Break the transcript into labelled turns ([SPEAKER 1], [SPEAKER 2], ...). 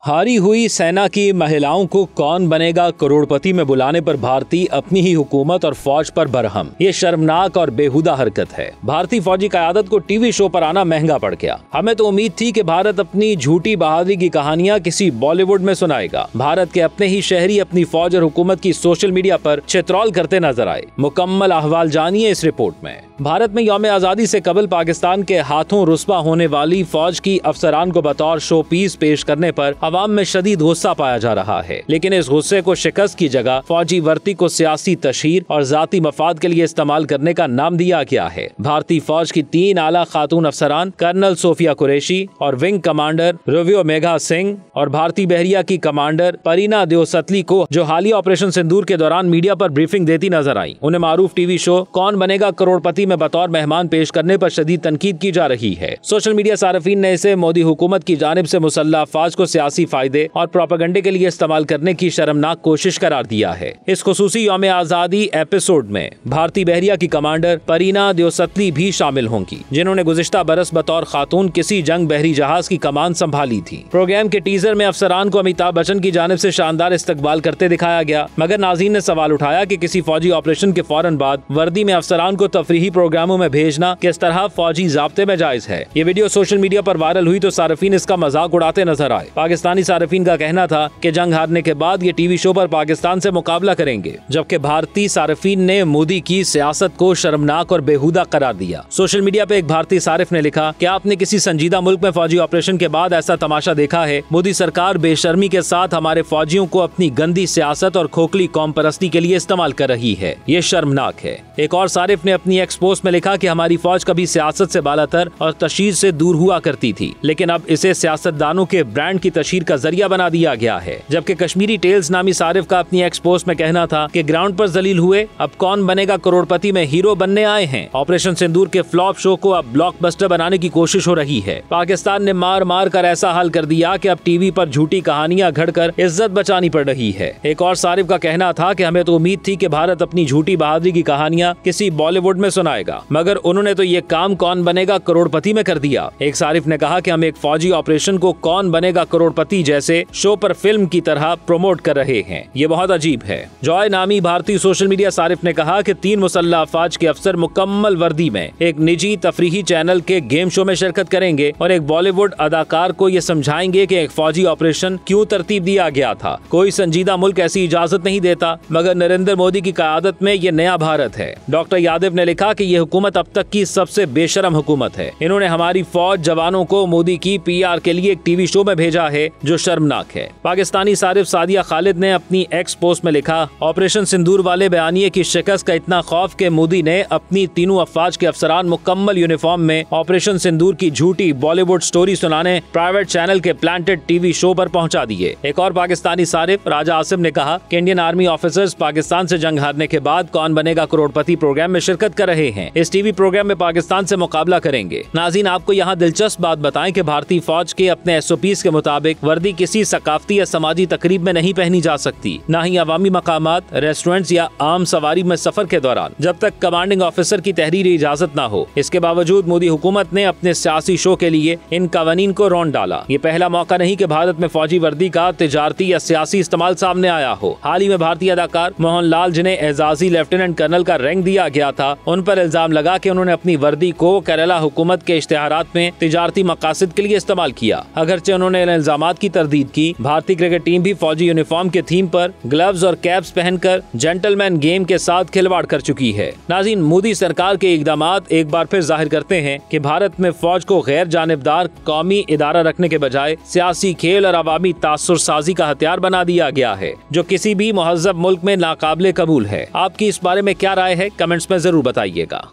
[SPEAKER 1] हारी हुई सेना की महिलाओं को कौन बनेगा करोड़पति में बुलाने पर भारतीय अपनी ही हुकूमत और फौज पर बरहम। ये शर्मनाक और बेहुदा हरकत है। भारतीय फौजी क़यादत को टीवी शो पर आना महंगा पड़ गया। हमें तो उम्मीद थी कि भारत अपनी झूठी बहादुरी की कहानियां किसी बॉलीवुड में सुनाएगा। भारत के अपने ही शहरी अपनी फौज और हुकूमत की सोशल मीडिया पर चित्रौल करते नजर आए। मुकम्मल अहवाल जानिए इस रिपोर्ट में। भारत में यौम आजादी से कबल पाकिस्तान के हाथों रुस्वा होने वाली फौज की अफसरान को बतौर शो पीस पेश करने पर अवाम में शदीद गुस्सा पाया जा रहा है। लेकिन इस गुस्से को शिकस्त की जगह फौजी वर्दी को सियासी तशहीर और जाती मफाद के लिए इस्तेमाल करने का नाम दिया गया है। भारतीय फौज की 3 आला खातून अफसरान कर्नल सोफिया कुरैशी और विंग कमांडर रवियो मेघा सिंह और भारतीय बहरिया की कमांडर परीना देओसतली को जो हालिया ऑपरेशन सिंदूर के दौरान मीडिया पर ब्रीफिंग देती नजर आई, उन्हें मारूफ टीवी शो कौन बनेगा करोड़पति में बतौर मेहमान पेश करने पर शदीद तनकीद की जा रही है। सोशल मीडिया सार्फिन ने इसे मोदी हुकूमत की जानिब से मुसल्लह अफवाज को सियासी फायदे और प्रोपेगेंडे के लिए इस्तेमाल करने की शर्मनाक कोशिश करार दिया है। इस खुसूसी यौम आजादी एपिसोड में भारतीय बहरिया की कमांडर परीना देओसतली भी शामिल होंगी, जिन्होंने गुज़िश्ता बरस बतौर खातून किसी जंग बहरी जहाज की कमान संभाली थी। प्रोग्राम के टीजर में अफसरान को अमिताभ बच्चन की जानिब से शानदार इस्तकबाल करते दिखाया गया, मगर नाज़रीन ने सवाल उठाया कि किसी फौजी ऑपरेशन के फौरन बाद वर्दी में अफसरान को तफरीही प्रोग्रामों में भेजना किस तरह फौजी ज़ाब्ते में जायज है। ये वीडियो सोशल मीडिया पर वायरल हुई तो सार्फिन इसका मजाक उड़ाते नजर आए। पाकिस्तानी सार्फिन का कहना था कि जंग हारने के बाद ये टीवी शो पर पाकिस्तान से मुकाबला करेंगे, जबकि भारतीय सार्फिन ने मोदी की सियासत को शर्मनाक और बेहुदा करार दिया। सोशल मीडिया पे एक भारतीय सारिफ ने लिखा कि आपने किसी संजीदा मुल्क में फौजी ऑपरेशन के बाद ऐसा तमाशा देखा है? मोदी सरकार बेशर्मी के साथ हमारे फौजियों को अपनी गंदी सियासत और खोखली कौम परस्ती के लिए इस्तेमाल कर रही है। ये शर्मनाक है। एक और सारिफ ने अपनी एक्स पोस्ट में लिखा कि हमारी फौज कभी सियासत से बालातर और तशहीर से दूर हुआ करती थी, लेकिन अब इसे सियासतदानों के ब्रांड की तशहीर का जरिया बना दिया गया है। जबकि कश्मीरी टेल्स नामी सारिफ का अपनी एक्स पोस्ट में कहना था कि ग्राउंड पर जलील हुए, अब कौन बनेगा करोड़पति में हीरो बनने आए हैं। ऑपरेशन सिंदूर के फ्लॉप शो को अब ब्लॉकबस्टर बनाने की कोशिश हो रही है। पाकिस्तान ने मार मार कर ऐसा हाल कर दिया कि अब टीवी पर झूठी कहानियां घड़कर इज्जत बचानी पड़ रही है। एक और सारिफ का कहना था कि हमें तो उम्मीद थी कि भारत अपनी झूठी बहादुरी की कहानियां किसी बॉलीवुड में सुनाएगा, मगर उन्होंने तो ये काम कौन बनेगा करोड़पति में कर दिया। एक सारिफ ने कहा कि हम एक फौजी ऑपरेशन को कौन बनेगा करोड़पति जैसे शो पर फिल्म की तरह प्रमोट कर रहे हैं। ये बहुत अजीब है। जॉय नामी भारतीय सोशल मीडिया सारिफ ने कहा कि 3 मुसल्लह अफवाज के अफसर मुकम्मल वर्दी में एक निजी तफरीही चैनल के गेम शो में शिरकत करेंगे और एक बॉलीवुड अदाकार को ये समझाएंगे कि एक फौजी ऑपरेशन क्यों तरतीब दिया गया था। कोई संजीदा मुल्क ऐसी इजाजत नहीं देता, मगर नरेंद्र मोदी की क़यादत में ये नया भारत है। डॉक्टर यादव ने लिखा कि ये हुकूमत अब तक की सबसे बेशरम हुकूमत है। इन्होंने हमारी फौज जवानों को मोदी की PR के लिए एक टीवी शो में भेजा है, जो शर्मनाक है। पाकिस्तानी सारिफ सादिया खालिद ने अपनी एक्स पोस्ट में लिखा, ऑपरेशन सिंदूर वाले बयानिए की शिकस्त का इतना खौफ कि मोदी ने अपनी तीनों अफवाज के अफसरान मुकम्मल यूनिफॉर्म में ऑपरेशन सिंदूर की झूठी बॉलीवुड स्टोरी सुनाने प्राइवेट चैनल के प्लांटेड टीवी शो पर पहुंचा दिए। एक और पाकिस्तानी सारिफ राजा आसिम ने कहा कि इंडियन आर्मी ऑफिसर्स पाकिस्तान से जंग हारने के बाद कौन बनेगा करोड़पति प्रोग्राम में शिरकत कर रहे हैं। इस टीवी प्रोग्राम में पाकिस्तान से मुकाबला करेंगे। नाज़रीन, आपको यहाँ दिलचस्प बात बताएं कि भारतीय फौज के अपने SOPs के मुताबिक वर्दी किसी सकाफती या समाजी तकरीब में नहीं पहनी जा सकती, न ही अवामी मकामात, रेस्टोरेंट्स या आम सवारी में सफर के दौरान, जब तक कमांडिंग ऑफिसर की तहरीरी इजाजत न हो। इसके बावजूद मोदी हुकूमत ने अपने सियासी शो के लिए इन कवानीन को रौंद डाला। ये पहला मौका नहीं कि भारत में फौजी वर्दी का तिजारती या सियासी इस्तेमाल सामने आया हो। हाल ही में भारतीय अदाकार मोहनलाल, जिन्हें एजाजी लेफ्टिनेंट कर्नल का रैंक दिया गया था, उन पर इल्जाम लगा कि उन्होंने अपनी वर्दी को केरला हुकूमत के इश्तिहारात में तिजारती मकासद के लिए इस्तेमाल किया। अगरचे उन्होंने इन इल्जामात की तरदीद की। भारतीय क्रिकेट टीम भी फौजी यूनिफॉर्म के थीम पर ग्लव्स और कैप्स पहनकर जेंटलमैन गेम के साथ खिलवाड़ कर चुकी है। नाज़रीन, मोदी सरकार के इक़दामात एक बार फिर जाहिर करते हैं कि भारत में फौज को गैर जानिबदार कौमी इदारा रखने के बजाय सियासी खेल और अवामी तासुर साजी का हथियार बना दिया गया है, जो किसी भी मुहज़्ज़ब मुल्क में नाकाबिले कबूल है। आपकी इस बारे में क्या राय है? कमेंट्स में जरूर बताइएगा।